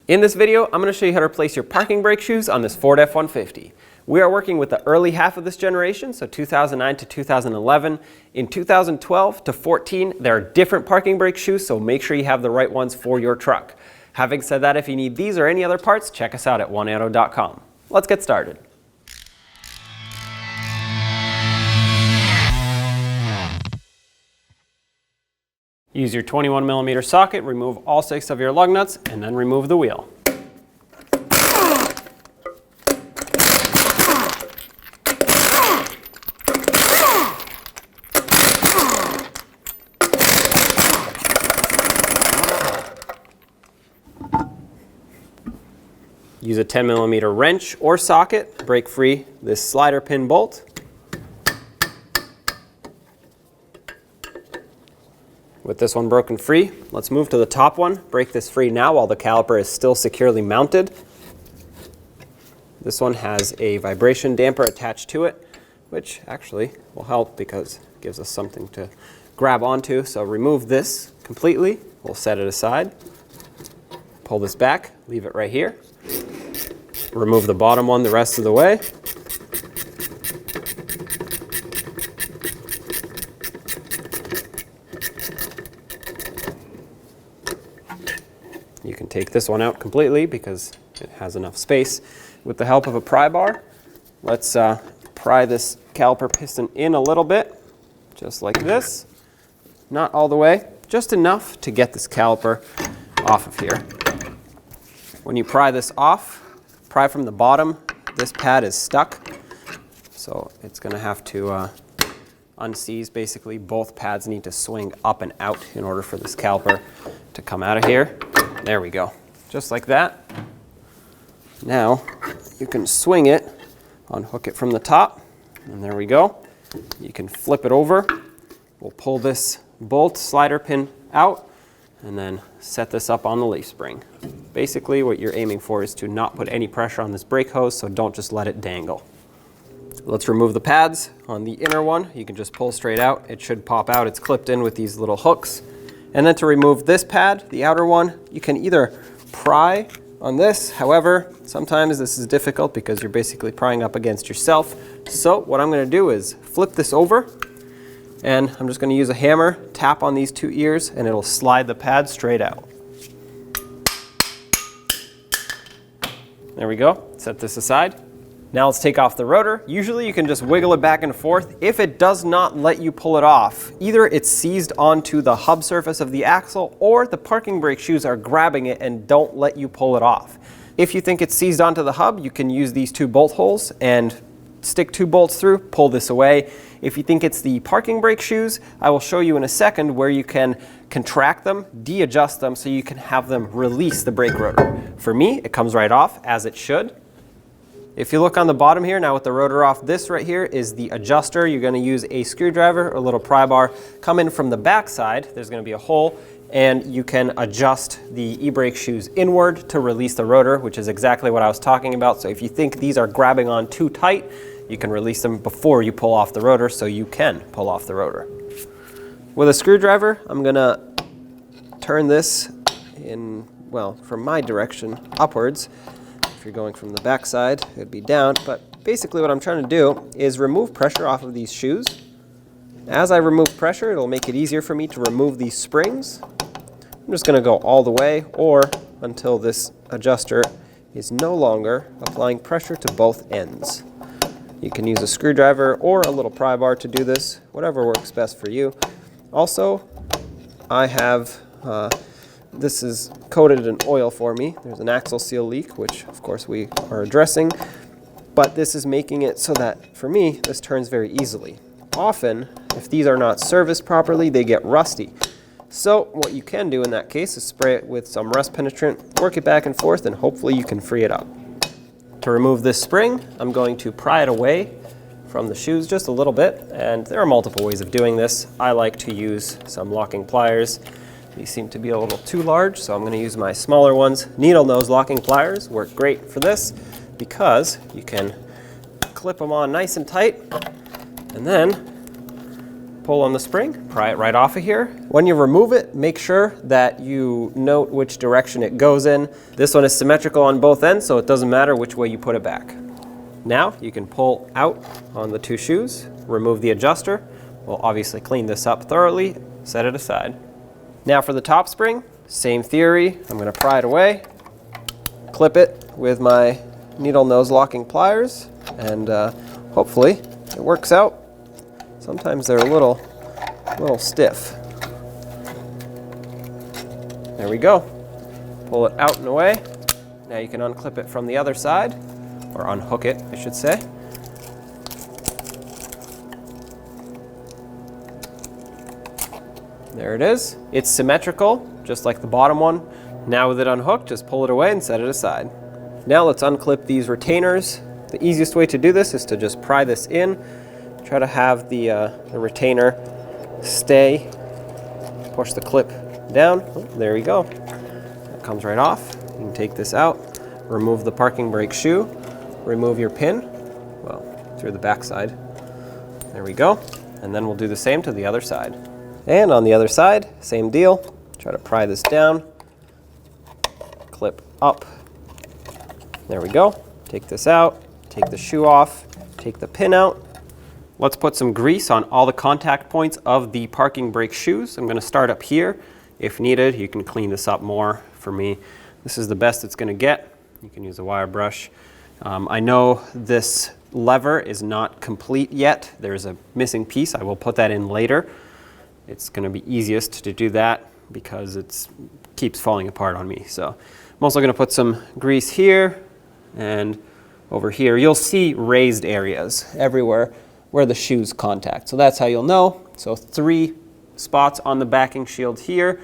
In this video, I'm going to show you how to replace your parking brake shoes on this Ford F-150. We are working with the early half of this generation, so 2009 to 2011. In 2012 to 14, there are different parking brake shoes, so make sure you have the right ones for your truck. Having said that, if you need these or any other parts, check us out at oneauto.com. Let's get started. Use your 21mm socket, remove all 6 of your lug nuts, and then remove the wheel. Use a 10mm wrench or socket, break free this slider pin bolt. With this one broken free, let's move to the top one. Break this free now while the caliper is still securely mounted. This one has a vibration damper attached to it, which actually will help because it gives us something to grab onto. So remove this completely. We'll set it aside. Pull this back, leave it right here. Remove the bottom one the rest of the way. You can take this one out completely because it has enough space. With the help of a pry bar, let's pry this caliper piston in a little bit, just like this. Not all the way, just enough to get this caliper off of here. When you pry this off, pry from the bottom. This pad is stuck, so it's going to have to unseize. Basically, both pads need to swing up and out in order for this caliper to come out of here. There we go, just like that. Now you can swing it, unhook it from the top, and there we go. You can flip it over. We'll pull this bolt slider pin out and then set this up on the leaf spring. Basically what you're aiming for is to not put any pressure on this brake hose, so don't just let it dangle. Let's remove the pads. On the inner one, you can just pull straight out. It should pop out. It's clipped in with these little hooks. And then to remove this pad, the outer one, you can either pry on this. However, sometimes this is difficult because you're basically prying up against yourself. So what I'm going to do is flip this over, and I'm just going to use a hammer, tap on these 2 ears, and it'll slide the pad straight out. There we go. Set this aside. Now let's take off the rotor. Usually you can just wiggle it back and forth. If it does not let you pull it off, either it's seized onto the hub surface of the axle or the parking brake shoes are grabbing it and don't let you pull it off. If you think it's seized onto the hub, you can use these 2 bolt holes and stick 2 bolts through, pull this away. If you think it's the parking brake shoes, I will show you in a second where you can contract them, de-adjust them so you can have them release the brake rotor. For me, it comes right off as it should. If you look on the bottom here, now with the rotor off, this right here is the adjuster. You're going to use a screwdriver or a little pry bar. Come in from the back side, there's going to be a hole, and you can adjust the e-brake shoes inward to release the rotor, which is exactly what I was talking about. So if you think these are grabbing on too tight, you can release them before you pull off the rotor so you can pull off the rotor. With a screwdriver, I'm going to turn this in, well, from my direction upwards. If you're going from the back side, it would be down, but basically what I'm trying to do is remove pressure off of these shoes. As I remove pressure, it'll make it easier for me to remove these springs. I'm just going to go all the way or until this adjuster is no longer applying pressure to both ends. You can use a screwdriver or a little pry bar to do this, whatever works best for you. Also, I have this is coated in oil for me. There's an axle seal leak, which of course we are addressing, but this is making it so that, for me, this turns very easily. Often, if these are not serviced properly, they get rusty. So what you can do in that case is spray it with some rust penetrant, work it back and forth, and hopefully you can free it up. To remove this spring, I'm going to pry it away from the shoes just a little bit, and there are multiple ways of doing this. I like to use some locking pliers. These seem to be a little too large, so I'm going to use my smaller ones. Needle nose locking pliers work great for this because you can clip them on nice and tight and then pull on the spring, pry it right off of here. When you remove it, make sure that you note which direction it goes in. This one is symmetrical on both ends, so it doesn't matter which way you put it back. Now you can pull out on the two shoes, remove the adjuster. We'll obviously clean this up thoroughly, set it aside. Now for the top spring, same theory. I'm going to pry it away, clip it with my needle nose locking pliers, and hopefully it works out. Sometimes they're a little stiff. There we go. Pull it out and away. Now you can unclip it from the other side, or unhook it, I should say. There it is. It's symmetrical, just like the bottom one. Now with it unhooked, just pull it away and set it aside. Now let's unclip these retainers. The easiest way to do this is to just pry this in. Try to have the retainer stay. Push the clip down. Oh, there we go. That comes right off. You can take this out. Remove the parking brake shoe. Remove your pin. Well, through the back side. There we go. And then we'll do the same to the other side. And on the other side, same deal. Try to pry this down. Clip up. There we go. Take this out. Take the shoe off. Take the pin out. Let's put some grease on all the contact points of the parking brake shoes. I'm going to start up here. If needed, you can clean this up more. For me, this is the best it's going to get. You can use a wire brush. I know this lever is not complete yet. There's a missing piece. I will put that in later. It's going to be easiest to do that because it keeps falling apart on me. So I'm also going to put some grease here and over here. You'll see raised areas everywhere where the shoes contact. So that's how you'll know. So 3 spots on the backing shield here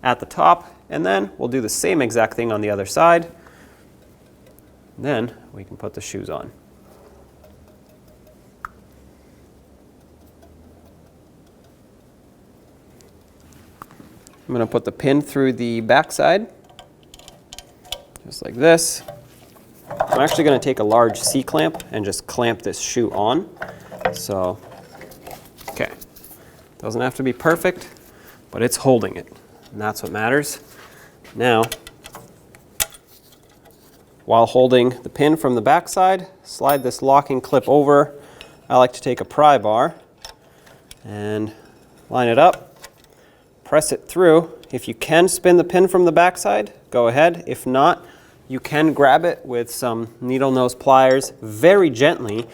at the top, and then we'll do the same exact thing on the other side. Then we can put the shoes on. I'm going to put the pin through the back side, just like this. I'm actually going to take a large C-clamp and just clamp this shoe on. So, okay, doesn't have to be perfect, but it's holding it, and that's what matters. Now, while holding the pin from the back side, slide this locking clip over. I like to take a pry bar and line it up, press it through. If you can spin the pin from the back side, go ahead. If not, you can grab it with some needle nose pliers, very gently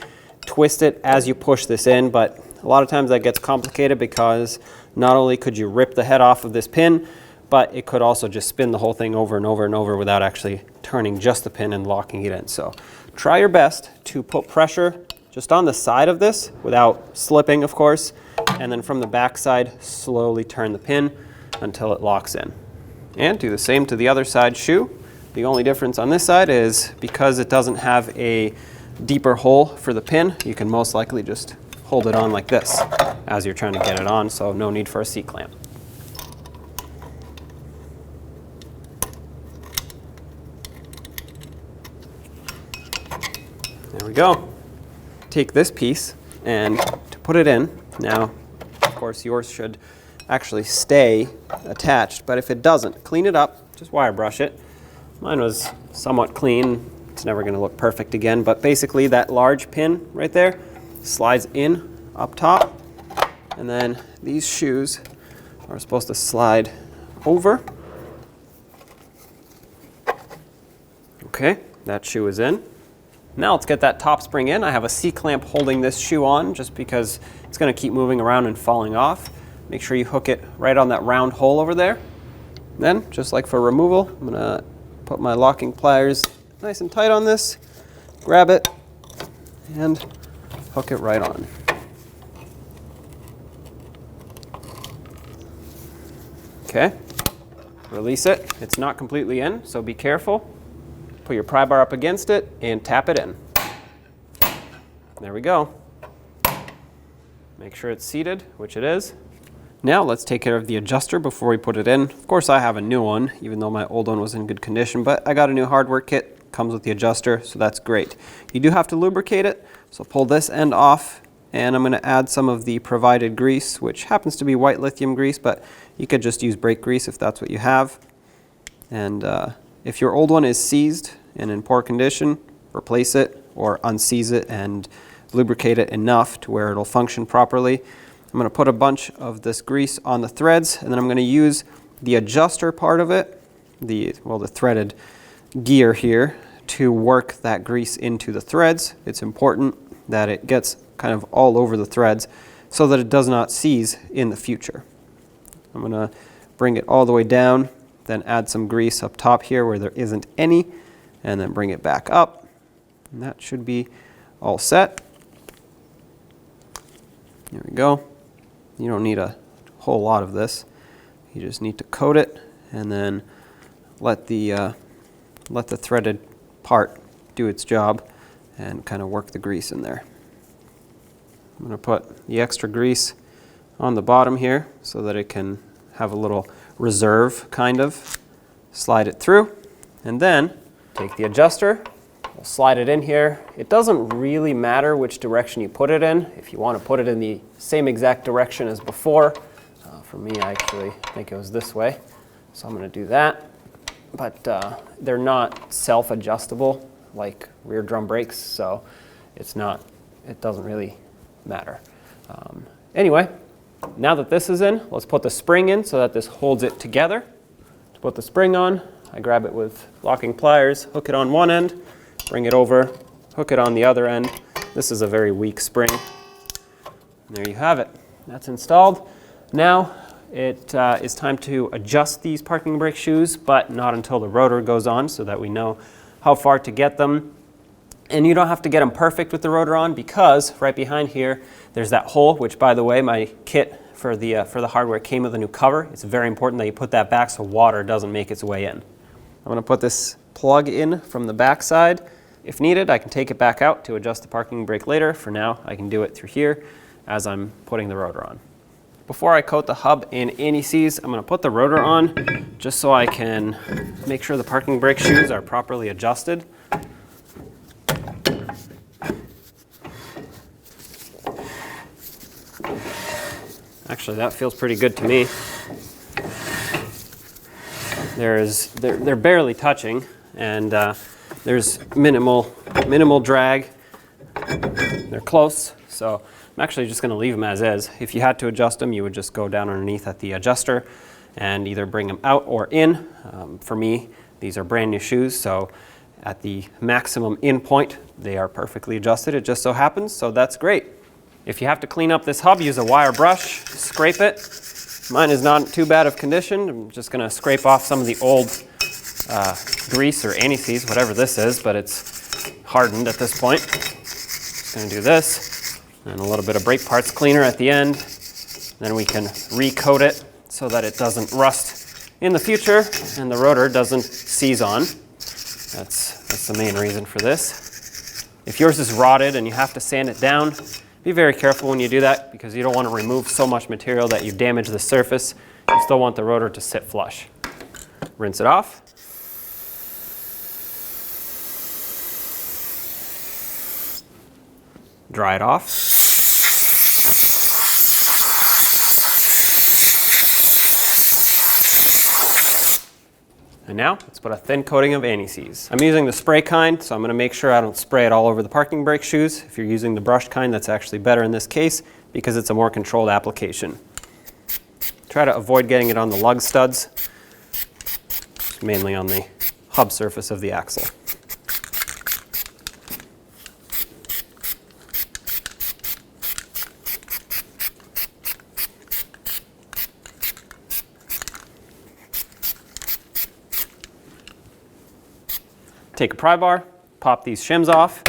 twist it as you push this in, but a lot of times that gets complicated because not only could you rip the head off of this pin, but it could also just spin the whole thing over and over and over without actually turning just the pin and locking it in. So try your best to put pressure just on the side of this without slipping, of course, and then from the back side, slowly turn the pin until it locks in. And do the same to the other side shoe. The only difference on this side is because it doesn't have a deeper hole for the pin, you can most likely just hold it on like this as you're trying to get it on, so no need for a C-clamp. There we go. Take this piece and to put it in, now of course yours should actually stay attached, but if it doesn't, clean it up, just wire brush it. Mine was somewhat clean. It's never going to look perfect again, but basically that large pin right there slides in up top, and then these shoes are supposed to slide over. Okay, that shoe is in. Now let's get that top spring in. I have a C-clamp holding this shoe on just because it's going to keep moving around and falling off. Make sure you hook it right on that round hole over there. Then, just like for removal, I'm going to put my locking pliers nice and tight on this, grab it, and hook it right on. Okay, release it. It's not completely in, so be careful. Put your pry bar up against it and tap it in. There we go. Make sure it's seated, which it is. Now let's take care of the adjuster before we put it in. Of course I have a new one, even though my old one was in good condition, but I got a new hardware kit, comes with the adjuster, so that's great. You do have to lubricate it, so pull this end off and I'm going to add some of the provided grease, which happens to be white lithium grease, but you could just use brake grease if that's what you have. And if your old one is seized and in poor condition, replace it or unseize it and lubricate it enough to where it'll function properly. I'm going to put a bunch of this grease on the threads, and then I'm going to use the adjuster part of it, the threaded gear here, to work that grease into the threads. It's important that it gets kind of all over the threads so that it does not seize in the future. I'm going to bring it all the way down, then add some grease up top here where there isn't any, and then bring it back up. And that should be all set. There we go. You don't need a whole lot of this. You just need to coat it and then let the threaded part do its job and kind of work the grease in there. I'm going to put the extra grease on the bottom here so that it can have a little reserve, kind of. Slide it through, and then take the adjuster, we'll slide it in here. It doesn't really matter which direction you put it in. If you want to put it in the same exact direction as before, for me I actually think it was this way, so I'm going to do that. But they're not self-adjustable like rear drum brakes, so it doesn't really matter. Anyway, now that this is in, let's put the spring in so that this holds it together. To put the spring on, I grab it with locking pliers, hook it on one end, bring it over, hook it on the other end. This is a very weak spring. And there you have it. That's installed. Now it is time to adjust these parking brake shoes, but not until the rotor goes on, so that we know how far to get them. And you don't have to get them perfect with the rotor on, because right behind here there's that hole, which, by the way, my kit for the hardware came with a new cover. It's very important that you put that back so water doesn't make its way in. I'm going to put this plug in from the back side. If needed, I can take it back out to adjust the parking brake later. For now, I can do it through here as I'm putting the rotor on. Before I coat the hub in anti-seize, I'm going to put the rotor on just so I can make sure the parking brake shoes are properly adjusted. Actually, that feels pretty good to me. They're barely touching, and there's minimal drag. They're close, so I'm actually just going to leave them as is. If you had to adjust them, you would just go down underneath at the adjuster and either bring them out or in. For me, these are brand new shoes, so at the maximum in point, they are perfectly adjusted. It just so happens, so that's great. If you have to clean up this hub, use a wire brush, scrape it. Mine is not too bad of condition. I'm just going to scrape off some of the old grease or anti-seize, whatever this is, but it's hardened at this point. Just going to do this, and a little bit of brake parts cleaner at the end. Then we can recoat it so that it doesn't rust in the future and the rotor doesn't seize on. That's the main reason for this. If yours is rotted and you have to sand it down, be very careful when you do that, because you don't want to remove so much material that you damage the surface. You still want the rotor to sit flush. Rinse it off. Dry it off. And now, let's put a thin coating of anti-seize. I'm using the spray kind, so I'm going to make sure I don't spray it all over the parking brake shoes. If you're using the brush kind, that's actually better in this case because it's a more controlled application. Try to avoid getting it on the lug studs, mainly on the hub surface of the axle. Take a pry bar, pop these shims off.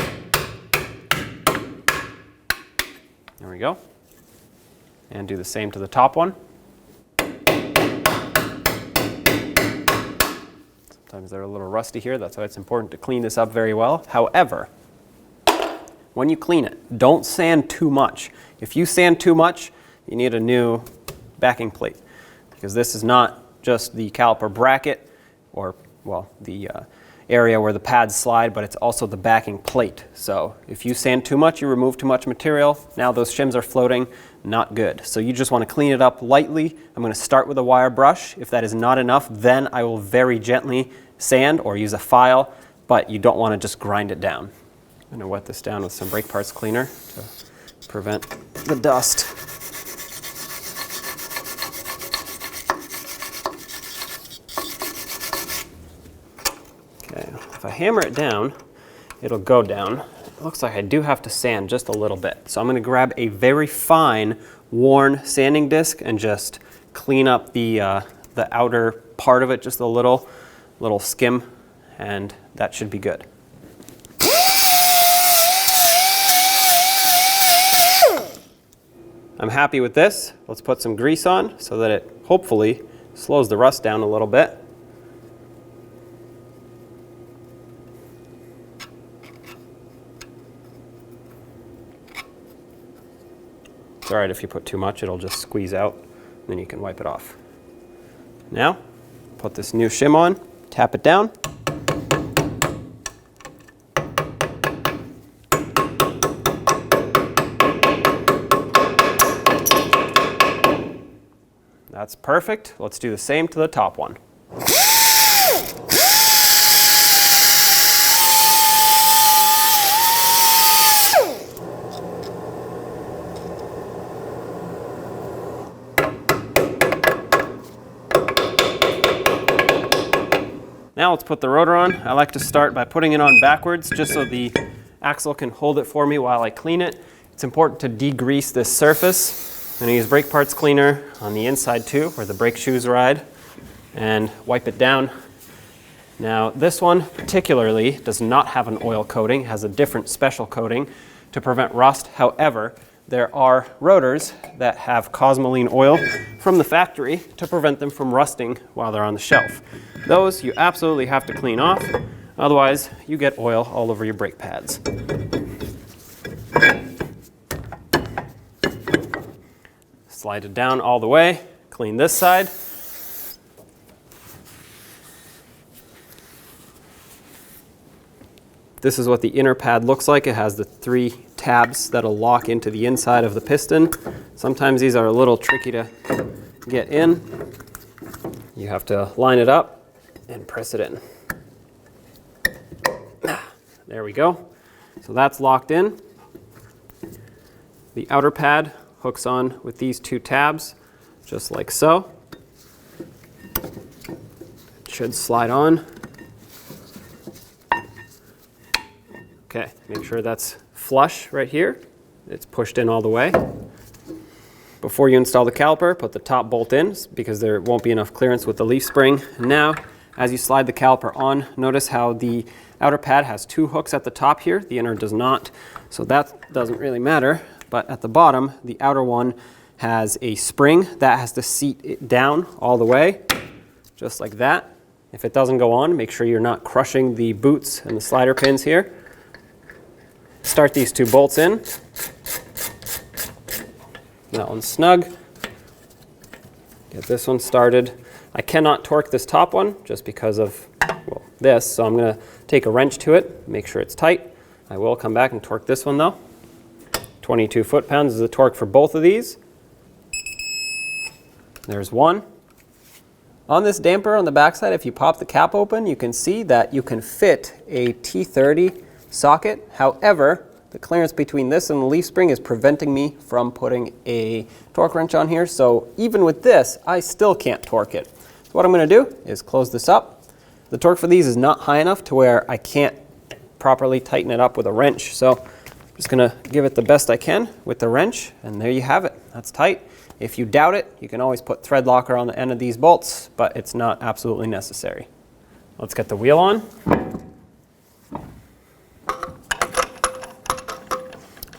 There we go. And do the same to the top one. Sometimes they're a little rusty here, that's why it's important to clean this up very well. However, when you clean it, don't sand too much. If you sand too much, you need a new backing plate, because this is not just the caliper bracket, or, well, the area where the pads slide, but it's also the backing plate. So if you sand too much, you remove too much material, now those shims are floating, not good. So you just want to clean it up lightly. I'm going to start with a wire brush. If that is not enough, then I will very gently sand or use a file, but you don't want to just grind it down. I'm going to wet this down with some brake parts cleaner to prevent the dust. Okay, if I hammer it down, it'll go down. It looks like I do have to sand just a little bit. So I'm going to grab a very fine, worn sanding disc and just clean up the outer part of it, just a little skim, and that should be good. I'm happy with this. Let's put some grease on so that it hopefully slows the rust down a little bit. It's all right if you put too much, it'll just squeeze out, and then you can wipe it off. Now, put this new shim on, tap it down. That's perfect. Let's do the same to the top one. Now let's put the rotor on. I like to start by putting it on backwards just so the axle can hold it for me while I clean it. It's important to degrease this surface. I'm going to use brake parts cleaner on the inside too, where the brake shoes ride, and wipe it down. Now this one particularly does not have an oil coating, has a different special coating to prevent rust. However, there are rotors that have Cosmoline oil from the factory to prevent them from rusting while they're on the shelf. Those you absolutely have to clean off, otherwise you get oil all over your brake pads. Slide it down all the way, clean this side. This is what the inner pad looks like. It has the 3 tabs that'll lock into the inside of the piston. Sometimes these are a little tricky to get in. You have to line it up and press it in. There we go. So that's locked in. The outer pad hooks on with these 2 tabs, just like so. It should slide on. Okay, make sure that's flush right here. It's pushed in all the way. Before you install the caliper, put the top bolt in because there won't be enough clearance with the leaf spring. Now, as you slide the caliper on, notice how the outer pad has 2 hooks at the top here. The inner does not, so that doesn't really matter. But at the bottom, the outer one has a spring that has to seat it down all the way, just like that. If it doesn't go on, make sure you're not crushing the boots and the slider pins here. Start these 2 bolts in. That one's snug. Get this one started. I cannot torque this top one just because of, well, this, so I'm going to take a wrench to it, make sure it's tight. I will come back and torque this one though. 22 foot-pounds is the torque for both of these. There's one. On this damper on the backside, if you pop the cap open, you can see that you can fit a T30 socket. However, the clearance between this and the leaf spring is preventing me from putting a torque wrench on here. So even with this, I still can't torque it. So what I'm going to do is close this up. The torque for these is not high enough to where I can't properly tighten it up with a wrench. So I'm just going to give it the best I can with the wrench, and there you have it. That's tight. If you doubt it, you can always put thread locker on the end of these bolts, but it's not absolutely necessary. Let's get the wheel on.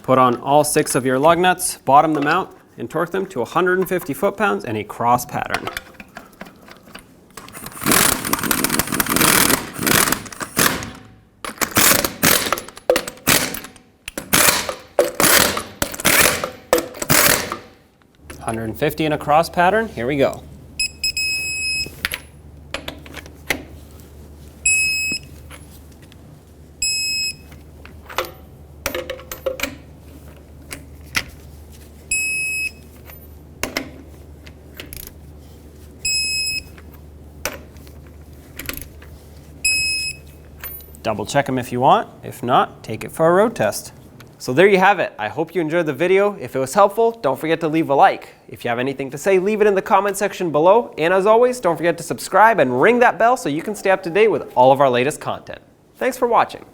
Put on all 6 of your lug nuts, bottom them out, and torque them to 150 foot-pounds and a cross pattern. $150 in a cross pattern. Here we go. Double check them if you want. If not, take it for a road test. So there you have it. I hope you enjoyed the video. If it was helpful, don't forget to leave a like. If you have anything to say, leave it in the comment section below. And as always, don't forget to subscribe and ring that bell so you can stay up to date with all of our latest content. Thanks for watching.